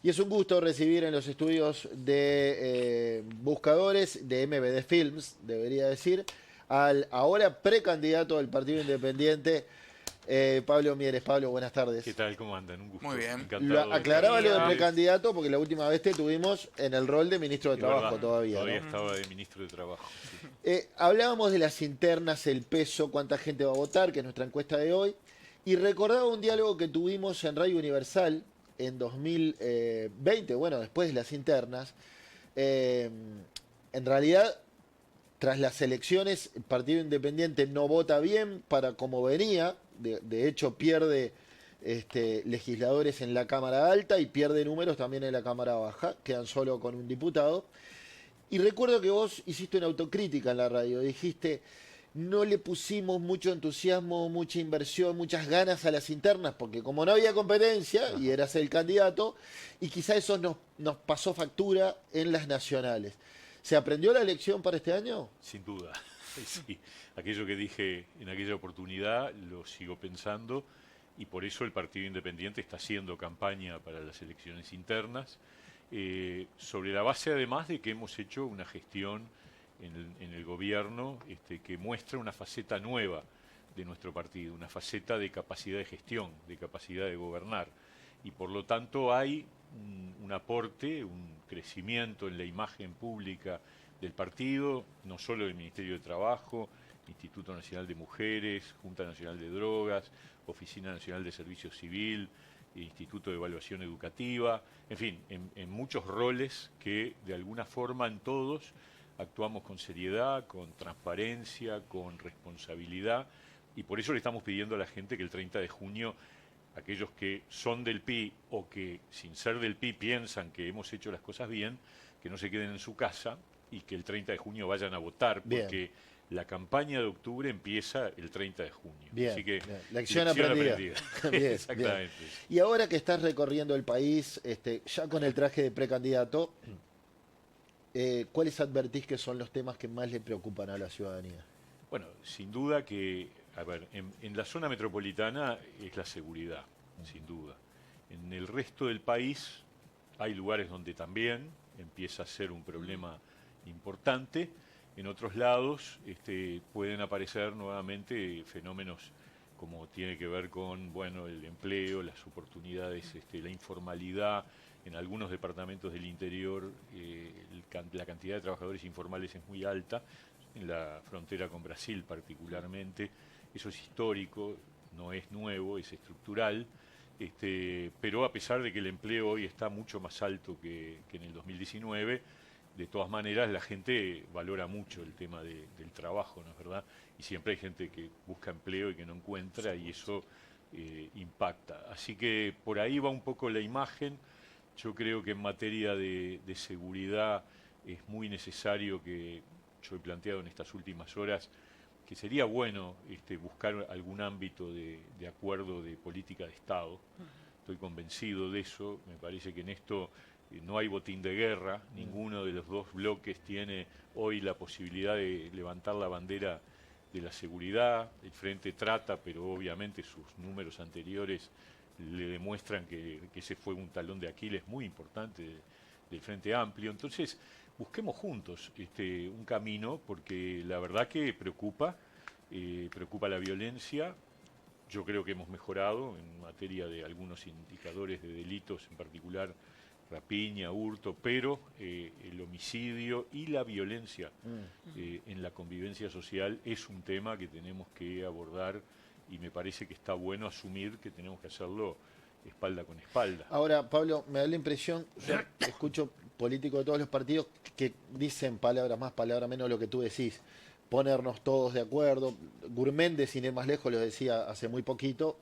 Y es un gusto recibir en los estudios de buscadores de MBD Films, debería decir, al ahora precandidato del Partido Independiente, Pablo Mieres. Pablo, buenas ¿Qué tardes. tal? ¿Cómo andan? Un gusto. Muy bien. Encantado de estar Aclaraba con lo de Día. ustedes. precandidato porque la última vez te tuvimos en el rol de ministro de Es verdad, Trabajo todavía, todavía ¿no? estaba de ministro de Trabajo. Sí. Hablábamos de las internas, el peso, cuánta gente va a votar, que es nuestra encuesta de hoy, y recordaba un diálogo que tuvimos en Radio Universal en 2020, bueno, después de las internas. Eh, en realidad, tras las elecciones, el Partido Independiente no vota bien para como venía, de hecho pierde legisladores en la Cámara Alta y pierde números también en la Cámara Baja, quedan solo con un diputado. Y recuerdo que vos hiciste una autocrítica en la radio, dijiste, no le pusimos mucho entusiasmo, mucha inversión, muchas ganas a las internas, porque como no había competencia y Ajá. eras el candidato, y quizá eso nos pasó factura en las nacionales. ¿Se aprendió la lección para este año? Sin duda. Sí. Aquello que dije en aquella oportunidad lo sigo pensando y por eso el Partido Independiente está haciendo campaña para las elecciones internas, sobre la base además de que hemos hecho una gestión en el gobierno que muestra una faceta nueva de nuestro partido, una faceta de capacidad de gestión, de capacidad de gobernar. Y por lo tanto hay un aporte, un crecimiento en la imagen pública del partido, no solo del Ministerio de Trabajo, Instituto Nacional de Mujeres, Junta Nacional de Drogas, Oficina Nacional de Servicio Civil, Instituto de Evaluación Educativa, en fin, en muchos roles que de alguna forma en todos actuamos con seriedad, con transparencia, con responsabilidad, y por eso le estamos pidiendo a la gente que el 30 de junio aquellos que son del PI o que sin ser del PI piensan que hemos hecho las cosas bien, que no se queden en su casa y que el 30 de junio vayan a votar, Bien, porque la campaña de octubre empieza el 30 de junio. bien, Así que, bien. Lección aprendida. Bien, bien. Exactamente. Y ahora que estás recorriendo el país, ya con el traje de precandidato, ¿cuáles advertís que son los temas que más le preocupan a la ciudadanía? Bueno, sin duda que, a ver, en la zona metropolitana es la seguridad, sin duda. En el resto del país hay lugares donde también empieza a ser un problema importante. En otros lados pueden aparecer nuevamente fenómenos como tiene que ver con, bueno, el empleo, las oportunidades, la informalidad. En algunos departamentos del interior la cantidad de trabajadores informales es muy alta, en la frontera con Brasil particularmente. Eso es histórico, no es nuevo, es estructural. Pero a pesar de que el empleo hoy está mucho más alto que en el 2019, de todas maneras la gente valora mucho el tema del trabajo, ¿no es verdad? Y siempre hay gente que busca empleo y que no encuentra y eso impacta. Así que por ahí va un poco la imagen. Yo creo que en materia de seguridad es muy necesario que, yo he planteado en estas últimas horas, que sería bueno buscar algún ámbito de acuerdo de política de Estado. Estoy convencido de eso, me parece que en esto no hay botín de guerra, ninguno de los dos bloques tiene hoy la posibilidad de levantar la bandera de la seguridad. El Frente trata, pero obviamente sus números anteriores le demuestran que ese fue un talón de Aquiles muy importante del Frente Amplio. Entonces, busquemos juntos un camino, porque la verdad que preocupa la violencia. Yo creo que hemos mejorado en materia de algunos indicadores de delitos, en particular rapiña, hurto, pero el homicidio y la violencia en la convivencia social es un tema que tenemos que abordar y me parece que está bueno asumir que tenemos que hacerlo espalda con espalda. Ahora, Pablo, me da la impresión, yo escucho políticos de todos los partidos que dicen palabras más, palabras menos lo que tú decís, ponernos todos de acuerdo. Gurméndez, sin ir más lejos, lo decía hace muy poquito,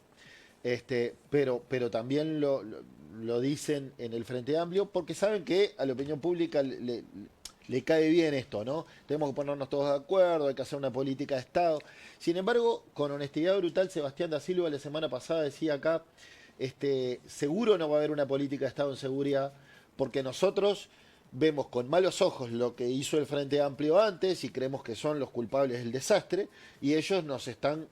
pero también lo dicen en el Frente Amplio porque saben que a la opinión pública le cae bien esto, ¿no? Tenemos que ponernos todos de acuerdo, hay que hacer una política de Estado. Sin embargo, con honestidad brutal, Sebastián da Silva la semana pasada decía acá, seguro no va a haber una política de Estado en seguridad, porque nosotros vemos con malos ojos lo que hizo el Frente Amplio antes y creemos que son los culpables del desastre, y ellos nos están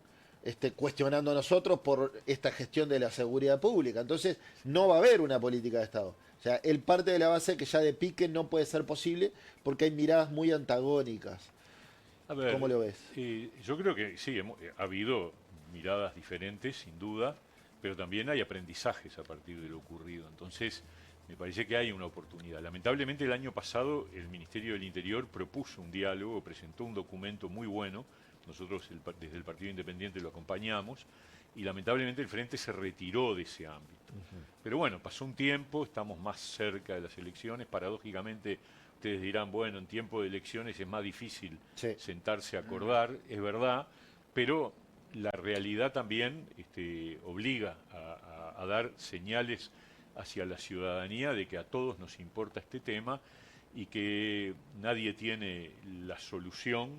cuestionando a nosotros por esta gestión de la seguridad pública. Entonces, no va a haber una política de Estado. O sea, él parte de la base que ya de pique no puede ser posible porque hay miradas muy antagónicas. A ver, ¿Cómo lo ves? yo creo que sí, ha habido miradas diferentes, sin duda, pero también hay aprendizajes a partir de lo ocurrido. Entonces, me parece que hay una oportunidad. Lamentablemente, el año pasado, el Ministerio del Interior propuso un diálogo, presentó un documento muy bueno. Nosotros desde el Partido Independiente lo acompañamos y lamentablemente el Frente se retiró de ese ámbito. Pero bueno, pasó un tiempo, estamos más cerca de las elecciones. Paradójicamente, ustedes dirán, bueno, en tiempo de elecciones es más difícil Sí. sentarse a acordar, es verdad, pero la realidad también obliga a dar señales hacia la ciudadanía de que a todos nos importa este tema y que nadie tiene la solución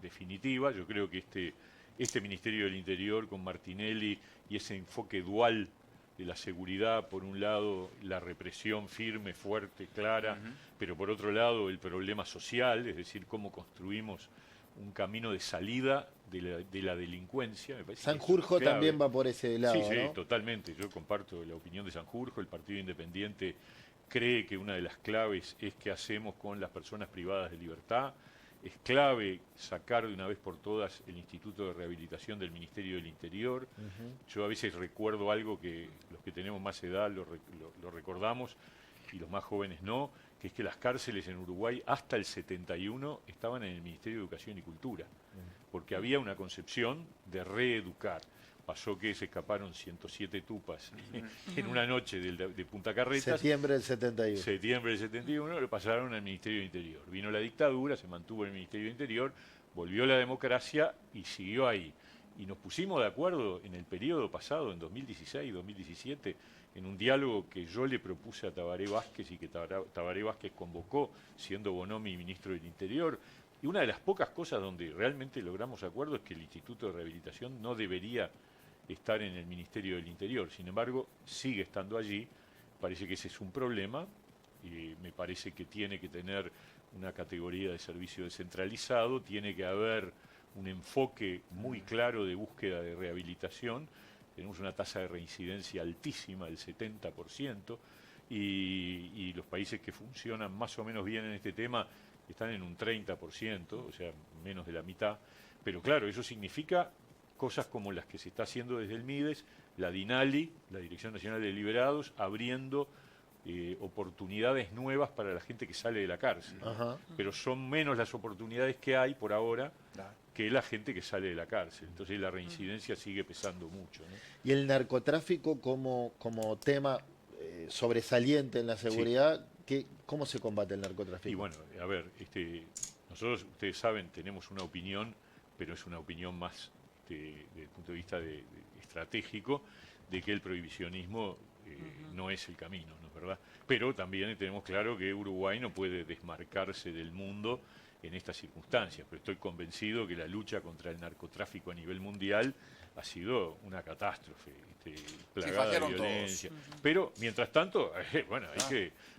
definitiva. Yo creo que este Ministerio del Interior con Martinelli y ese enfoque dual de la seguridad, por un lado la represión firme, fuerte, clara, pero por otro lado el problema social, es decir, cómo construimos un camino de salida de la delincuencia. Me parece que eso es Sanjurjo clave. también va por ese Sí, lado, sí, ¿no? totalmente. Yo comparto la opinión de Sanjurjo. El Partido Independiente cree que una de las claves es qué hacemos con las personas privadas de libertad. Es clave sacar de una vez por todas el Instituto de Rehabilitación del Ministerio del Interior. Yo a veces recuerdo algo que los que tenemos más edad lo recordamos y los más jóvenes no, que es que las cárceles en Uruguay hasta el 71 estaban en el Ministerio de Educación y Cultura, porque había una concepción de reeducar. Pasó que se escaparon 107 tupas en una noche de Punta Carretas. Septiembre del 71. Septiembre del 71 lo pasaron al Ministerio de Interior. Vino la dictadura, se mantuvo en el Ministerio de Interior, volvió la democracia y siguió ahí. Y nos pusimos de acuerdo en el periodo pasado, en 2016, 2017, en un diálogo que yo le propuse a Tabaré Vázquez y que Tabaré Vázquez convocó, siendo Bonomi ministro del Interior. Y una de las pocas cosas donde realmente logramos acuerdo es que el Instituto de Rehabilitación no debería estar en el Ministerio del Interior. Sin embargo, sigue estando allí. Parece que ese es un problema. Me parece que tiene que tener una categoría de servicio descentralizado, tiene que haber un enfoque muy claro de búsqueda de rehabilitación. Tenemos una tasa de reincidencia altísima, del 70%, y los países que funcionan más o menos bien en este tema están en un 30%, o sea, menos de la mitad. Pero claro, eso significa cosas como las que se está haciendo desde el MIDES, la DINALI, la Dirección Nacional de Liberados, abriendo oportunidades nuevas para la gente que sale de la cárcel. Ajá. Pero son menos las oportunidades que hay por ahora que la gente que sale de la cárcel. Entonces la reincidencia sigue pesando mucho, ¿no? Y el narcotráfico como tema sobresaliente en la Sí. seguridad, ¿cómo se combate el Y narcotráfico? bueno, a ver, nosotros, ustedes saben, tenemos una opinión, pero es una opinión más desde el punto de vista estratégico, de que el prohibicionismo no es el camino, ¿no es verdad? Pero también tenemos claro que Uruguay no puede desmarcarse del mundo en estas circunstancias, pero estoy convencido que la lucha contra el narcotráfico a nivel mundial ha sido una catástrofe, plagada de fallaron violencia. todos. Pero, mientras tanto, bueno,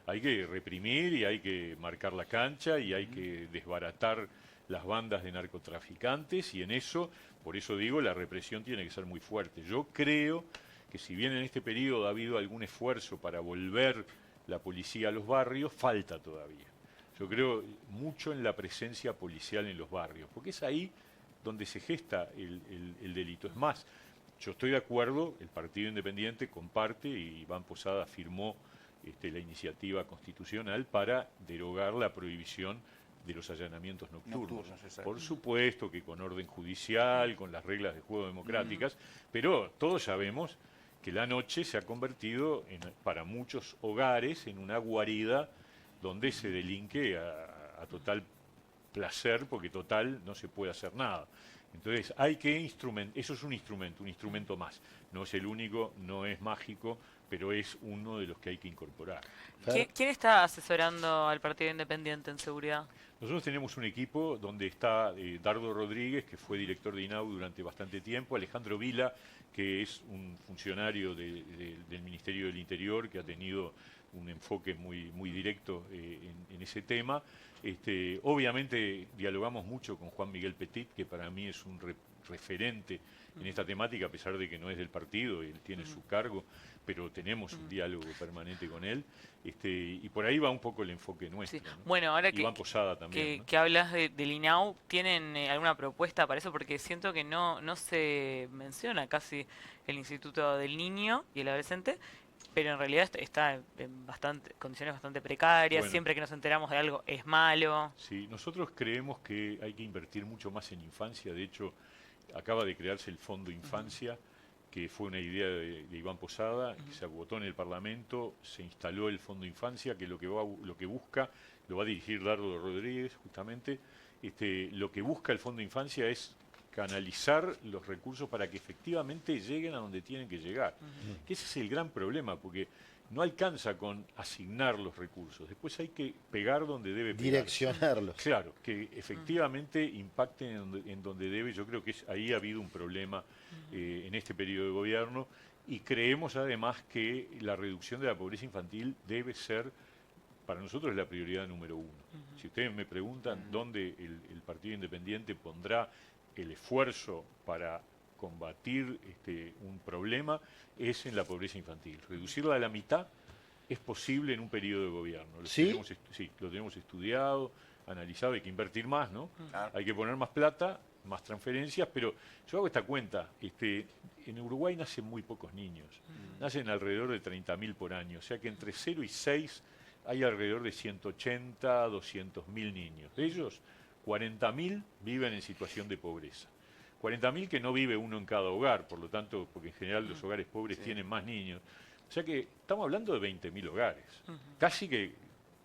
hay que reprimir y hay que marcar la cancha y hay que desbaratar las bandas de narcotraficantes y en eso, por eso digo, la represión tiene que ser muy fuerte. Yo creo que si bien en este periodo ha habido algún esfuerzo para volver la policía a los barrios, falta todavía. Yo creo mucho en la presencia policial en los barrios, porque es ahí donde se gesta el delito. Es más, yo estoy de acuerdo, el Partido Independiente comparte y Iván Posada firmó la iniciativa constitucional para derogar la prohibición de los allanamientos nocturnos. Por supuesto que con orden judicial, con las reglas de juego democráticas, pero todos sabemos que la noche se ha convertido para muchos hogares en una guarida donde se delinque a total placer, porque total no se puede hacer nada. Entonces hay que eso es un instrumento más. No es el único, no es mágico, pero es uno de los que hay que incorporar. ¿Quién está asesorando al Partido Independiente en seguridad? Nosotros tenemos un equipo donde está Dardo Rodríguez, que fue director de INAU durante bastante tiempo, Alejandro Vila, que es un funcionario del Ministerio del Interior, que ha tenido un enfoque muy directo en ese tema. Obviamente dialogamos mucho con Juan Miguel Petit, que para mí es un referente en esta temática, a pesar de que no es del partido, él tiene su cargo, pero tenemos un diálogo permanente con él, y por ahí va un poco el enfoque nuestro, Sí. ¿no? Bueno, ahora Iván Posada también, ¿no? que hablas del INAU, ¿tienen alguna propuesta para eso? Porque siento que no se menciona casi el Instituto del Niño y el Adolescente, pero en realidad está en condiciones bastante precarias, Bueno, siempre que nos enteramos de algo es malo. sí, nosotros creemos que hay que invertir mucho más en infancia. De hecho, acaba de crearse el Fondo Infancia, que fue una idea de Iván Posada, que se votó en el Parlamento, se instaló el Fondo Infancia, que lo que busca, lo va a dirigir Dardo Rodríguez justamente, lo que busca el Fondo Infancia es canalizar los recursos para que efectivamente lleguen a donde tienen que llegar. Que ese es el gran problema, porque no alcanza con asignar los recursos, después hay que pegar donde debe pegar. Direccionarlos. Claro, que efectivamente impacten en donde debe. Yo creo que ahí ha habido un problema en este periodo de gobierno y creemos además que la reducción de la pobreza infantil debe ser, para nosotros, la prioridad número uno. Si ustedes me preguntan dónde el Partido Independiente pondrá el esfuerzo para combatir un problema, es en la pobreza infantil. Reducirla a la mitad es posible en un periodo de gobierno. ¿Sí? Sí, lo tenemos estudiado, analizado, hay que invertir más, ¿no? Claro. Hay que poner más plata, más transferencias, pero yo hago esta cuenta, en Uruguay nacen muy pocos niños, nacen alrededor de 30.000 por año, o sea que entre 0 y 6 hay alrededor de 180, 200.000 niños. De ellos, 40.000 viven en situación de pobreza. 40.000 que no vive uno en cada hogar, por lo tanto, porque en general los hogares pobres tienen más niños. O sea que estamos hablando de 20.000 hogares. Casi que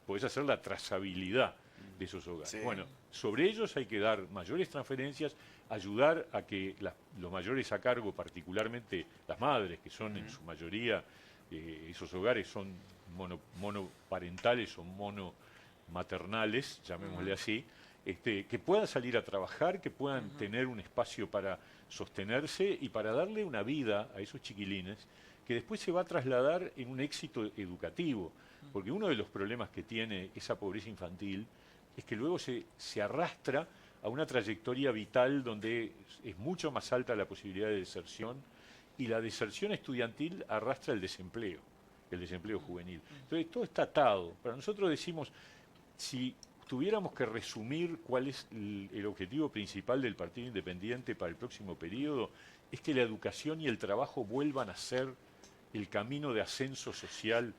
podés hacer la trazabilidad de esos hogares. Sí. Bueno, sobre ellos hay que dar mayores transferencias, ayudar a que los mayores a cargo, particularmente las madres, que son en su mayoría, esos hogares son monoparentales o monomaternales, llamémosle así, que puedan salir a trabajar, que puedan tener un espacio para sostenerse y para darle una vida a esos chiquilines que después se va a trasladar en un éxito educativo. Porque uno de los problemas que tiene esa pobreza infantil es que luego se arrastra a una trayectoria vital donde es mucho más alta la posibilidad de deserción, y la deserción estudiantil arrastra el desempleo juvenil. Entonces todo está atado. Para nosotros decimos, si tuviéramos que resumir cuál es el objetivo principal del Partido Independiente para el próximo periodo, es que la educación y el trabajo vuelvan a ser el camino de ascenso social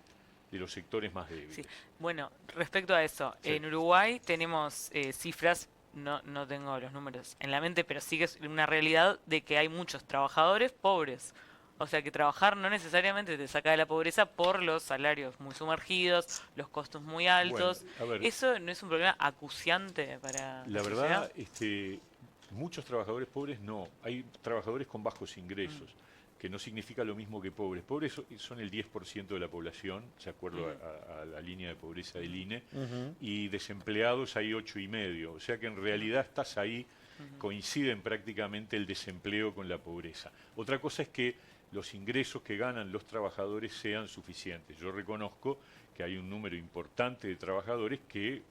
de los sectores más débiles. Sí. Bueno, respecto a eso, Sí. en Uruguay tenemos cifras, no tengo los números en la mente, pero sí que es una realidad de que hay muchos trabajadores pobres. O sea que trabajar no necesariamente te saca de la pobreza por los salarios muy sumergidos, los costos muy altos. Bueno, a ver. ¿Eso no es un problema acuciante para La sociedad? verdad, muchos trabajadores pobres no. Hay trabajadores con bajos ingresos, que no significa lo mismo que pobres. Pobres son el 10% de la población, de acuerdo a la línea de pobreza del INE, y desempleados hay 8,5. O sea que en realidad estás ahí, coinciden prácticamente el desempleo con la pobreza. Otra cosa es que los ingresos que ganan los trabajadores sean suficientes. Yo reconozco que hay un número importante de trabajadores que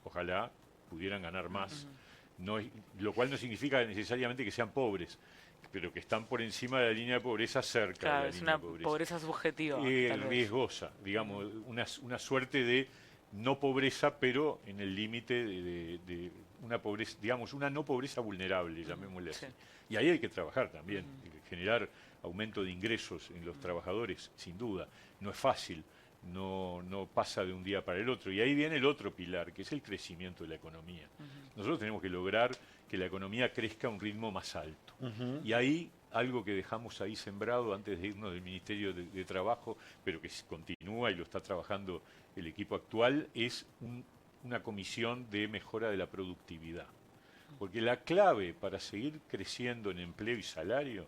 ojalá pudieran ganar más, lo cual no significa necesariamente que sean pobres, pero que están por encima de la línea de pobreza, cerca Claro, de la es línea una de pobreza. pobreza subjetiva. Tal vez. Riesgosa, digamos, una suerte de no pobreza, pero en el límite de una pobreza, digamos, una no pobreza vulnerable, llamémosle así. Sí. Y ahí hay que trabajar también, generar aumento de ingresos en los trabajadores, sin duda. No es fácil, no pasa de un día para el otro. Y ahí viene el otro pilar, que es el crecimiento de la economía. Nosotros tenemos que lograr que la economía crezca a un ritmo más alto. Y ahí, algo que dejamos ahí sembrado antes de irnos del Ministerio de Trabajo, pero que continúa y lo está trabajando el equipo actual, es una comisión de mejora de la productividad. Porque la clave para seguir creciendo en empleo y salario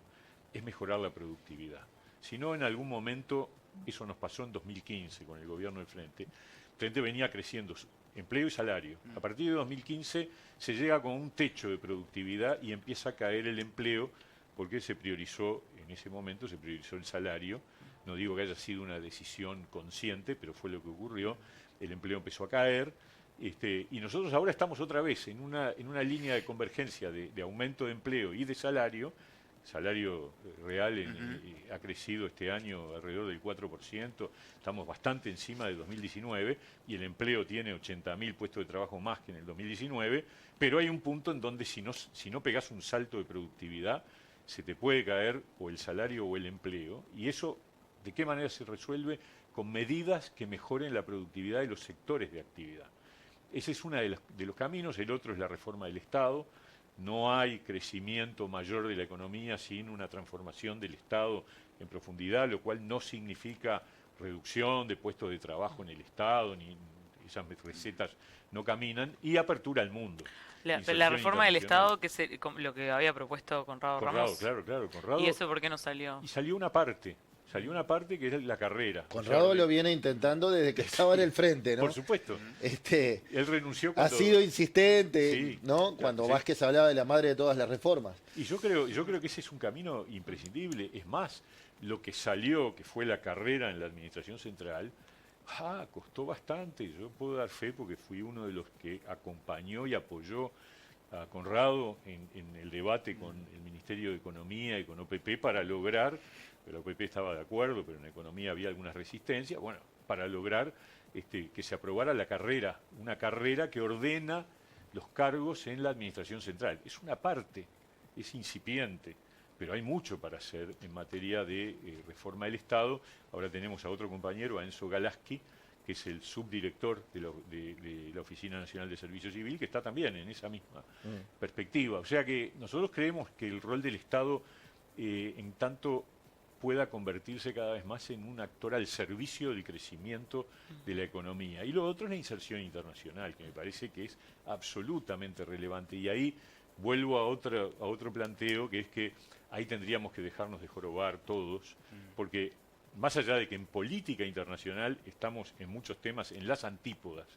es mejorar la productividad. Si no, en algún momento, eso nos pasó en 2015 con el gobierno del Frente, el Frente venía creciendo empleo y salario. A partir de 2015 se llega con un techo de productividad y empieza a caer el empleo, porque se priorizó, en ese momento se priorizó el salario. No digo que haya sido una decisión consciente, pero fue lo que ocurrió. El empleo empezó a caer, Y nosotros ahora estamos otra vez en una línea de convergencia de aumento de empleo y de salario. Salario real ha crecido este año alrededor del 4%, estamos bastante encima de 2019 y el empleo tiene 80.000 puestos de trabajo más que en el 2019, pero hay un punto en donde si no pegas un salto de productividad, se te puede caer o el salario o el empleo, y eso, ¿de qué manera se resuelve? Con medidas que mejoren la productividad de los sectores de actividad. Ese es uno de los caminos, el otro es la reforma del Estado. No hay crecimiento mayor de la economía sin una transformación del Estado en profundidad, lo cual no significa reducción de puestos de trabajo en el Estado, ni esas recetas no caminan, y apertura al mundo. La Inserción reforma del internacional. Estado, lo que había propuesto Conrado Conrado, Ramos. claro, Conrado. ¿Y eso por qué no salió? Y salió una parte que es la carrera. Conrado O sea, lo viene intentando desde que estaba en el frente, ¿no? Por supuesto. Él renunció ha cuando... sido insistente, Sí, ¿no? Cuando sí. Vázquez hablaba de la madre de todas las reformas. Y yo creo que ese es un camino imprescindible. Es más, lo que salió, que fue la carrera en la administración central, costó bastante. Yo puedo dar fe porque fui uno de los que acompañó y apoyó a Conrado en el debate con el Ministerio de Economía y con OPP para lograr, pero OPP estaba de acuerdo, pero en economía había algunas resistencias, bueno, para lograr que se aprobara la carrera, una carrera que ordena los cargos en la administración central. Es una parte, es incipiente, pero hay mucho para hacer en materia de reforma del Estado. Ahora tenemos a otro compañero, a Enzo Galaski, que es el subdirector de la Oficina Nacional de Servicio Civil, que está también en esa misma perspectiva. O sea que nosotros creemos que el rol del Estado, en tanto pueda convertirse cada vez más en un actor al servicio del crecimiento de la economía. Y lo otro es la inserción internacional, que me parece que es absolutamente relevante. Y ahí vuelvo a otro planteo, que es que ahí tendríamos que dejarnos de jorobar todos, porque más allá de que en política internacional estamos en muchos temas en las antípodas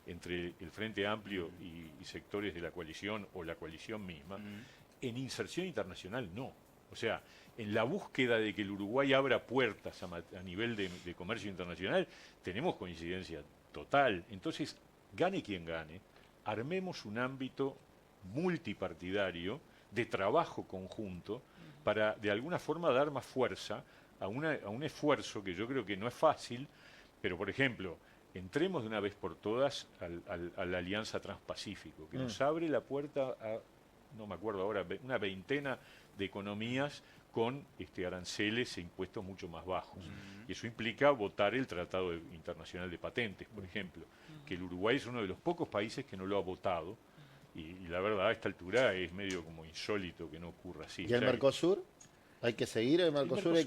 entre el Frente Amplio y sectores de la coalición o la coalición misma, en inserción internacional no. O sea, en la búsqueda de que el Uruguay abra puertas a nivel de comercio internacional, tenemos coincidencia total. Entonces, gane quien gane, armemos un ámbito multipartidario de trabajo conjunto para, de alguna forma, dar más fuerza a un esfuerzo que yo creo que no es fácil, pero, por ejemplo, entremos de una vez por todas a la Alianza Transpacífico, que nos abre la puerta a, no me acuerdo ahora, una veintena de economías con aranceles e impuestos mucho más bajos. Y eso implica votar el Tratado Internacional de Patentes, por ejemplo, que el Uruguay es uno de los pocos países que no lo ha votado, y la verdad a esta altura es medio como insólito que no ocurra así. ¿Y el Mercosur? ¿Hay que seguir el Mercosur?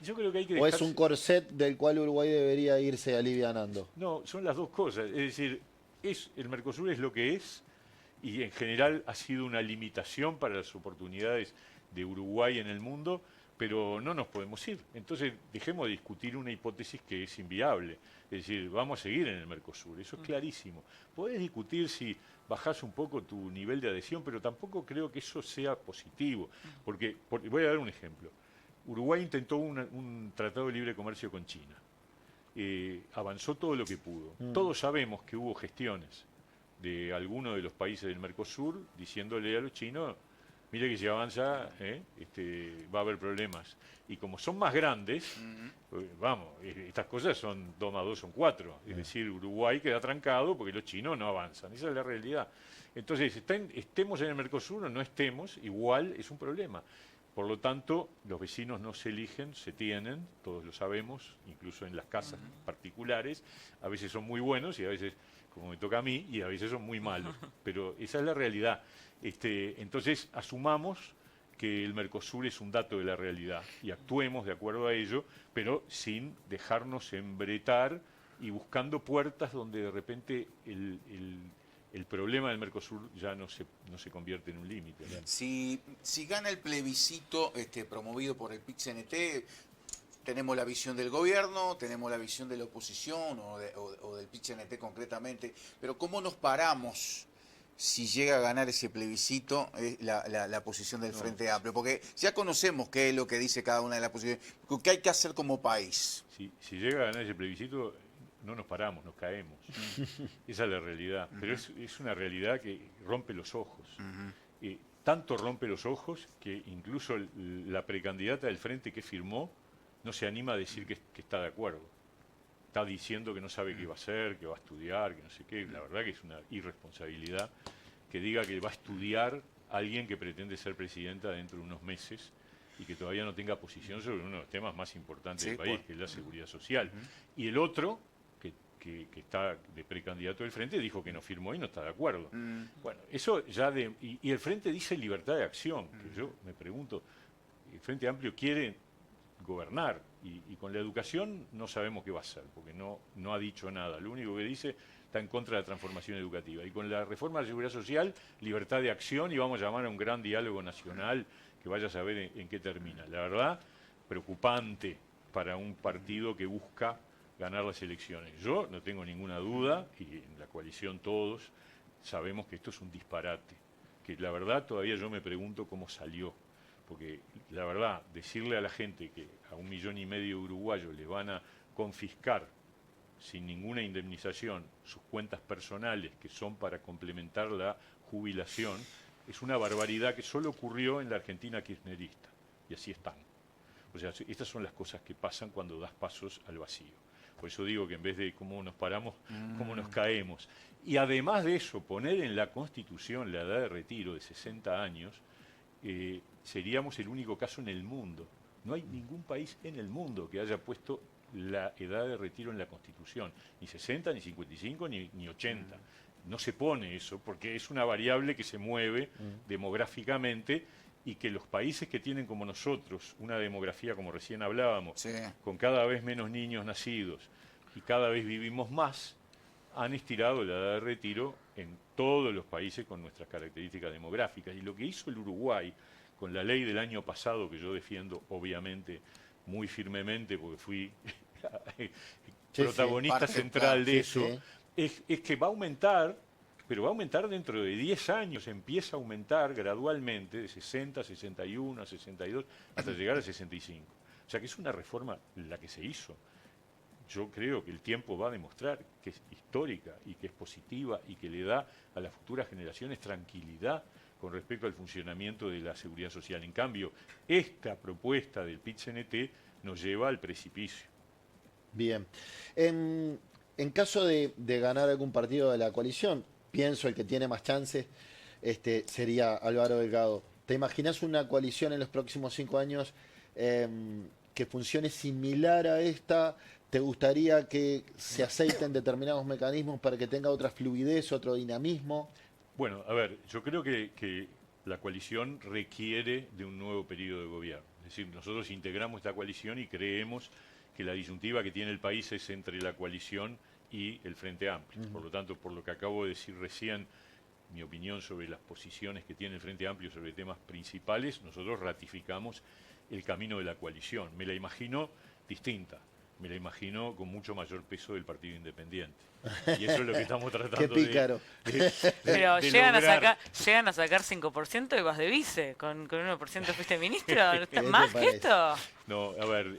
Yo creo que hay que ¿O es dejarse... un corset del cual Uruguay debería irse alivianando? No, son las dos cosas. Es decir, el Mercosur es lo que es, y en general ha sido una limitación para las oportunidades de Uruguay en el mundo, pero no nos podemos ir. Entonces dejemos de discutir una hipótesis que es inviable. Es decir, vamos a seguir en el Mercosur, eso es clarísimo. Podés discutir si bajás un poco tu nivel de adhesión, pero tampoco creo que eso sea positivo. Porque voy a dar un ejemplo. Uruguay intentó un tratado de libre comercio con China. Avanzó todo lo que pudo. Todos sabemos que hubo gestiones de algunos de los países del Mercosur diciéndole a los chinos, mire que si avanza va a haber problemas. Y como son más grandes, vamos, estas cosas son 2 más 2 son 4. Es decir, Uruguay queda trancado porque los chinos no avanzan. Esa es la realidad. Entonces, estemos en el Mercosur o no estemos, igual es un problema. Por lo tanto, los vecinos no se eligen, se tienen, todos lo sabemos, incluso en las casas particulares. A veces son muy buenos y a veces, como me toca a mí, y a veces son muy malos. Pero esa es la realidad. Entonces, asumamos que el Mercosur es un dato de la realidad y actuemos de acuerdo a ello, pero sin dejarnos embretar y buscando puertas donde de repente el problema del Mercosur ya no se convierte en un límite. Si gana el plebiscito promovido por el PIT-CNT, tenemos la visión del gobierno, tenemos la visión de la oposición o del PIT-CNT concretamente, pero ¿cómo nos paramos si llega a ganar ese plebiscito la posición del Frente Amplio? Porque ya conocemos qué es lo que dice cada una de las posiciones, qué hay que hacer como país. Si llega a ganar ese plebiscito, no nos paramos, nos caemos. Esa es la realidad. Pero es una realidad que rompe los ojos. Tanto rompe los ojos que incluso la precandidata del Frente que firmó no se anima a decir que está de acuerdo. Está diciendo que no sabe qué va a hacer, que va a estudiar, que no sé qué. La verdad que es una irresponsabilidad que diga que va a estudiar alguien que pretende ser presidenta dentro de unos meses y que todavía no tenga posición sobre uno de los temas más importantes del país, que es la seguridad social. Y el otro, que está de precandidato del Frente, dijo que no firmó y no está de acuerdo. Bueno, eso ya y el Frente dice libertad de acción, que yo me pregunto, el Frente Amplio quiere gobernar y con la educación no sabemos qué va a hacer, porque no ha dicho nada. Lo único que dice está en contra de la transformación educativa. Y con la reforma de la seguridad social, libertad de acción, y vamos a llamar a un gran diálogo nacional que vaya a saber en qué termina. La verdad, preocupante para un partido que busca ganar las elecciones. Yo no tengo ninguna duda, y en la coalición todos sabemos que esto es un disparate, que la verdad todavía yo me pregunto cómo salió, porque la verdad, decirle a la gente que a 1,5 millones de uruguayos le van a confiscar sin ninguna indemnización sus cuentas personales que son para complementar la jubilación, es una barbaridad que solo ocurrió en la Argentina kirchnerista, y así están. O sea, estas son las cosas que pasan cuando das pasos al vacío. Por eso digo que en vez de cómo nos paramos, cómo nos caemos. Y además de eso, poner en la Constitución la edad de retiro de 60 años, seríamos el único caso en el mundo. No hay ningún país en el mundo que haya puesto la edad de retiro en la Constitución. Ni 60, ni 55, ni 80. No se pone eso porque es una variable que se mueve demográficamente y que los países que tienen como nosotros una demografía, como recién hablábamos, con cada vez menos niños nacidos y cada vez vivimos más, han estirado la edad de retiro en todos los países con nuestras características demográficas. Y lo que hizo el Uruguay con la ley del año pasado, que yo defiendo obviamente muy firmemente porque fui protagonista central de eso, es que va a aumentar, pero va a aumentar dentro de 10 años, empieza a aumentar gradualmente de 60, 61, 62, hasta llegar a 65. O sea que es una reforma la que se hizo. Yo creo que el tiempo va a demostrar que es histórica y que es positiva y que le da a las futuras generaciones tranquilidad con respecto al funcionamiento de la seguridad social. En cambio, esta propuesta del PIT-CNT nos lleva al precipicio. Bien. En caso de ganar algún partido de la coalición, pienso el que tiene más chances sería Álvaro Delgado. ¿Te imaginas una coalición en los próximos 5 años que funcione similar a esta? ¿Te gustaría que se aceiten determinados mecanismos para que tenga otra fluidez, otro dinamismo? Bueno, a ver, yo creo que la coalición requiere de un nuevo periodo de gobierno. Es decir, nosotros integramos esta coalición y creemos que la disyuntiva que tiene el país es entre la coalición y el Frente Amplio. Por lo tanto, por lo que acabo de decir recién, mi opinión sobre las posiciones que tiene el Frente Amplio sobre temas principales, nosotros ratificamos el camino de la coalición. Me la imagino distinta. Me la imagino con mucho mayor peso del Partido Independiente. Y eso es lo que estamos tratando Qué pícaro. Pero de llegan lograr. llegan a sacar 5% y vas de vice. Con 1% fuiste ministro. te ¿Más que parece? esto? No, a ver,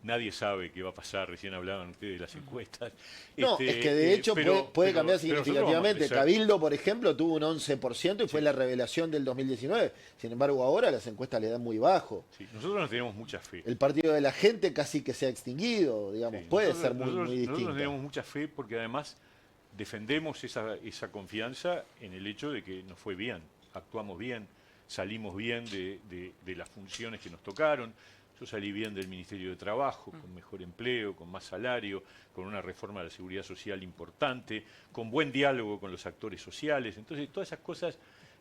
nadie sabe qué va a pasar. Recién hablaban ustedes de las encuestas. No, es que de hecho puede cambiar pero nosotros significativamente. vamos a crecer. Cabildo, por ejemplo, tuvo un 11% y fue la revelación del 2019. Sin embargo, ahora las encuestas le dan muy bajo. Sí, nosotros nos tenemos mucha fe. El partido de la gente casi que se ha extinguido, digamos. Sí, puede nosotros- ser muy nosotros distinto. tenemos mucha fe porque además defendemos esa confianza en el hecho de que nos fue bien, actuamos bien, salimos bien de las funciones que nos tocaron. Yo salí bien del Ministerio de Trabajo, con mejor empleo, con más salario, con una reforma de la seguridad social importante, con buen diálogo con los actores sociales. Entonces, todas esas cosas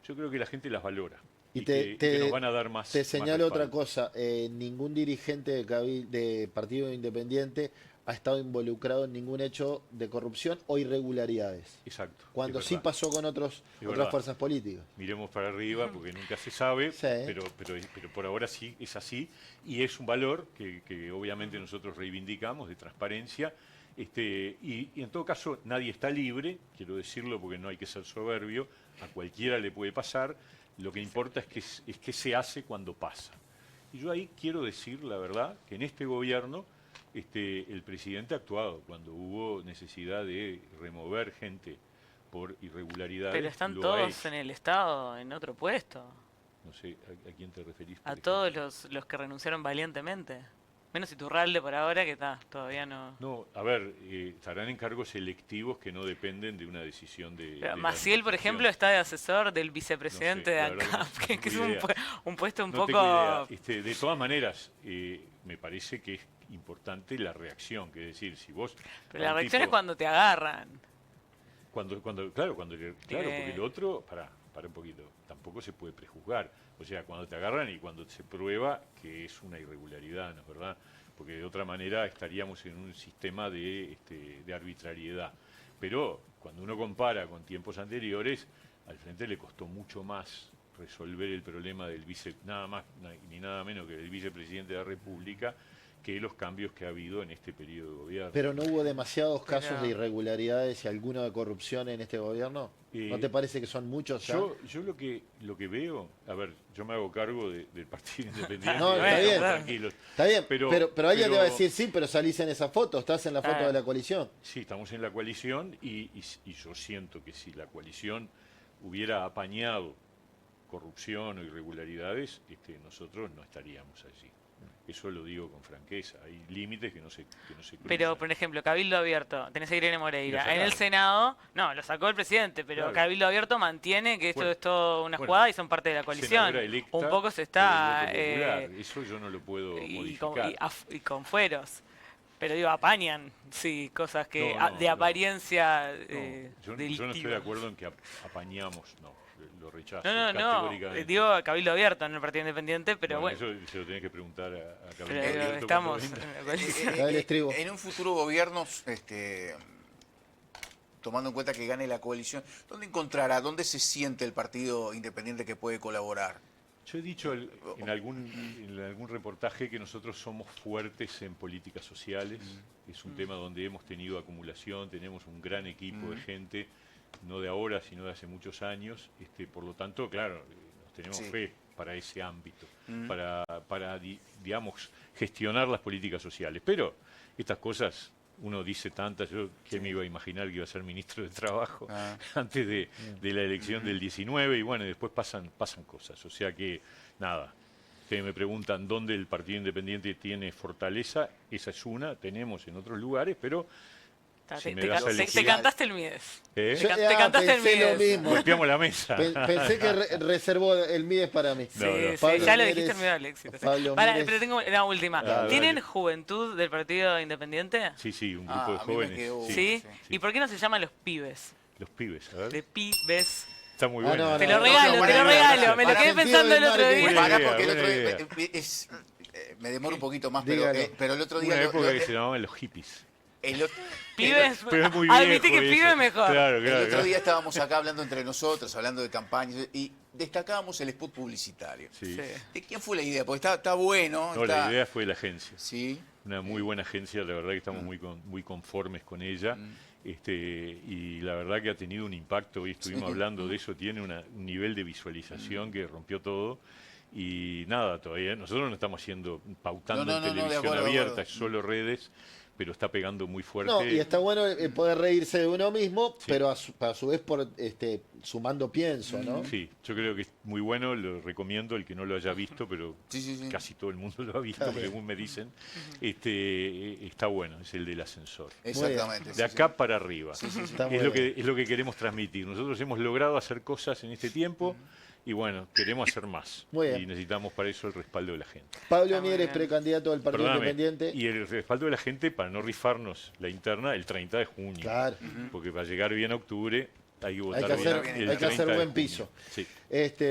yo creo que la gente las valora Y que nos van a dar más. Te más señalo otra respaldo. cosa. Ningún dirigente de Partido Independiente ha estado involucrado en ningún hecho de corrupción o irregularidades. Exacto. Cuando es sí verdad. pasó con Es otras verdad. fuerzas políticas. Miremos para arriba porque nunca se sabe, Sí. pero por ahora sí es así y es un valor que obviamente nosotros reivindicamos de transparencia. Y en todo caso nadie está libre, quiero decirlo porque no hay que ser soberbio, a cualquiera le puede pasar, lo que importa es que se hace cuando pasa. Y yo ahí quiero decir la verdad que en este gobierno el presidente ha actuado cuando hubo necesidad de remover gente por irregularidades. Pero están lo ha todos hecho. en el Estado, en otro puesto. No sé a quién te referís. por A ejemplo. todos los que renunciaron valientemente. Menos Iturralde por ahora, que está, todavía no. No, a ver, estarán en cargos selectivos que no dependen de una decisión de. Pero de la Maciel, por administración. ejemplo, está de asesor del vicepresidente No sé, de la verdad ANCAP, que no que es tengo un, idea. un puesto un No poco. tengo idea. De todas maneras, me parece que es importante la reacción, que es decir, si vos... Pero a la un reacción es tipo- cuando te agarran. claro, porque Eh. el otro, para un poquito, tampoco se puede prejuzgar. O sea, cuando te agarran y cuando se prueba que es una irregularidad, ¿no es verdad? Porque de otra manera estaríamos en un sistema de arbitrariedad. Pero cuando uno compara con tiempos anteriores, al frente le costó mucho más resolver el problema del nada más ni nada menos que del vicepresidente de la República, que los cambios que ha habido en este periodo de gobierno. Pero no hubo demasiados Pero- casos de irregularidades y alguno de corrupción en este gobierno. ¿No te parece que son muchos ya? Yo lo que veo, a ver, yo me hago cargo del Partido Independiente. No, está bien. Tranquilos. Está bien, Pero- pero alguien te va a pero- decir sí, pero salís en esa foto, estás en la foto Claro. de la coalición. Sí, estamos en la coalición y yo siento que si la coalición hubiera apañado corrupción o irregularidades, nosotros no estaríamos allí. Eso lo digo con franqueza. Hay límites que no se cruzan. Pero, por ejemplo, Cabildo Abierto, tenés a Irene Lo Moreira. sacaron. En el Senado, no, lo sacó el presidente, pero Claro. Cabildo Abierto mantiene que esto Bueno, es todo una bueno, jugada y son parte de la coalición. Senadora electa Un poco se por está... el voto popular. Eso yo no lo puedo modificar. y con fueros. Pero digo, apañan, sí, cosas que No, de no. apariencia Yo no estoy de delictivas. acuerdo en que apañamos, no, lo rechazo No, categóricamente. digo Cabildo Abierto, no el Partido Independiente, pero bueno. Eso se lo tenés que preguntar a Cabildo Pero Abierto cuando estamos venga. en la coalición. Dale, Estribo. En un futuro gobierno, tomando en cuenta que gane la coalición, ¿dónde se siente el Partido Independiente que puede colaborar? Yo he dicho en algún reportaje que nosotros somos fuertes en políticas sociales. Es un tema donde hemos tenido acumulación, tenemos un gran equipo de gente, no de ahora, sino de hace muchos años. Por lo tanto, claro, nos tenemos Sí. fe para ese ámbito, digamos, gestionar las políticas sociales. Pero estas cosas, uno dice tantas, yo que me iba a imaginar que iba a ser ministro de Trabajo antes de la elección del 19, y bueno, después pasan cosas. O sea que, nada, ustedes me preguntan dónde el Partido Independiente tiene fortaleza, esa es una, tenemos en otros lugares, pero si me das a Te elegir- cantaste el Mides. ¿eh? Yo- te cantaste el pensé lo Mides. mismo. Golpeamos la mesa. Pensé que reservó el Mides para mí. Sí, No, no. sí, Pablo ya lo Mieres- dijiste el miedo al éxito. sí. Pablo Pará, Mieres- pero tengo una última. Dale, ¿Tienen dale. juventud del Partido Independiente? Sí, sí, un grupo Ah, de a mí me jóvenes. quedó- sí. ¿Sí? sí. ¿Y por qué no se llaman los pibes? Los pibes, a ver. De pibes. Está muy Ah, bueno. no, Te no, lo no, regalo, no, te lo buena regalo. idea. Me lo Para quedé sentido pensando del el otro marketing. día. Buena Pará, idea, porque el buena otro idea. día me demoro un poquito más, Dígalo. pero el otro día... Una lo- época lo- que se llamaban los hippies. el o- Pibes, Pero es muy admití viejo que pibe eso. es mejor. Claro, El claro. otro claro. día estábamos acá hablando entre nosotros, hablando de campañas, y destacábamos el spot publicitario. Sí. Sí. ¿De quién fue la idea? Porque está bueno. No, está- la idea fue la agencia. Sí. Una muy buena agencia, la verdad que estamos muy conformes con ella. Y la verdad que ha tenido un impacto, hoy estuvimos hablando de eso, tiene un nivel de visualización que rompió todo. Y nada, todavía nosotros no estamos haciendo pautando No, no, en no, de televisión acuerdo, de abierta, acuerdo. es solo redes, pero está pegando muy fuerte. No, y está bueno poder reírse de uno mismo, Sí. pero a su vez sumando pienso, ¿no? Sí, yo creo que es muy bueno, lo recomiendo, el que no lo haya visto, pero Sí, sí, sí. casi todo el mundo lo ha visto, Está bien. según me dicen. Está bueno, es el del ascensor. Exactamente. De sí, acá para arriba. Está muy Es lo bien. que es lo que queremos transmitir. Nosotros hemos logrado hacer cosas en este tiempo y bueno, queremos hacer más. Muy bien. Y necesitamos para eso el respaldo de la gente. Pablo Está muy Mieres, bien. precandidato del Partido Perdóname, Independiente. y el respaldo de la gente para no rifarnos la interna el 30 de junio. Claro. Porque para llegar bien a octubre hay que votar Hay que bien hacer- el hay que hacer 30 de buen junio. piso. Sí.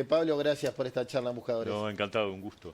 Pablo, gracias por esta charla en Buscadores. No, encantado, un gusto.